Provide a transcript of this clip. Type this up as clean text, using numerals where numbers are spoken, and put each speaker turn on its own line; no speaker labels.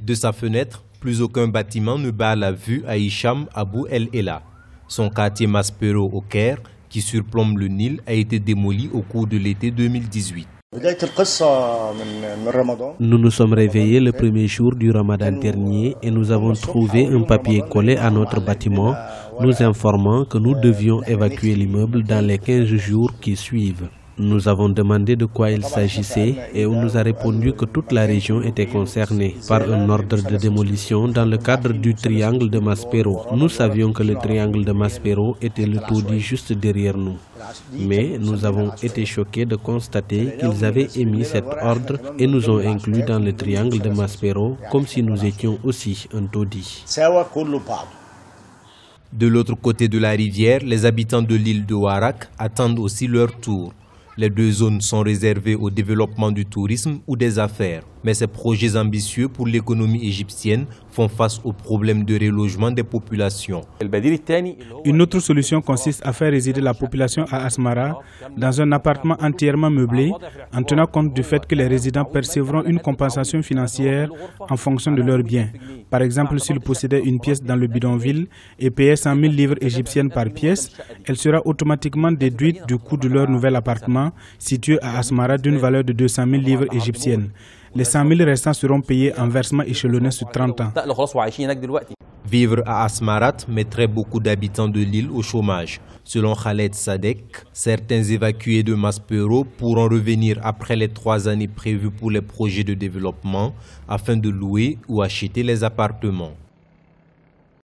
De sa fenêtre, plus aucun bâtiment ne bat la vue à Hicham Abou El Ela. Son quartier Maspero au Caire, qui surplombe le Nil, a été démoli au cours de l'été 2018.
Nous nous sommes réveillés le premier jour du Ramadan dernier et nous avons trouvé un papier collé à notre bâtiment nous informant que nous devions évacuer l'immeuble dans les 15 jours qui suivent. Nous avons demandé de quoi il s'agissait et on nous a répondu que toute la région était concernée par un ordre de démolition dans le cadre du triangle de Maspero. Nous savions que le triangle de Maspero était le taudis juste derrière nous. Mais nous avons été choqués de constater qu'ils avaient émis cet ordre et nous ont inclus dans le triangle de Maspero comme si nous étions aussi un taudis.
De l'autre côté de la rivière, les habitants de l'île de Warak attendent aussi leur tour. Les deux zones sont réservées au développement du tourisme ou des affaires. Mais ces projets ambitieux pour l'économie égyptienne font face aux problèmes de relogement des populations.
Une autre solution consiste à faire résider la population à Asmara dans un appartement entièrement meublé, en tenant compte du fait que les résidents percevront une compensation financière en fonction de leurs biens. Par exemple, s'ils possédaient une pièce dans le bidonville et payaient 100 000 livres égyptiennes par pièce, elle sera automatiquement déduite du coût de leur nouvel appartement situé à Asmara d'une valeur de 200 000 livres égyptiennes. Les 100 000 restants seront payés en versement échelonné sur 30 ans.
Vivre à Asmarat mettrait beaucoup d'habitants de l'île au chômage. Selon Khaled Sadek, certains évacués de Maspero pourront revenir après les 3 années prévues pour les projets de développement afin de louer ou acheter les appartements.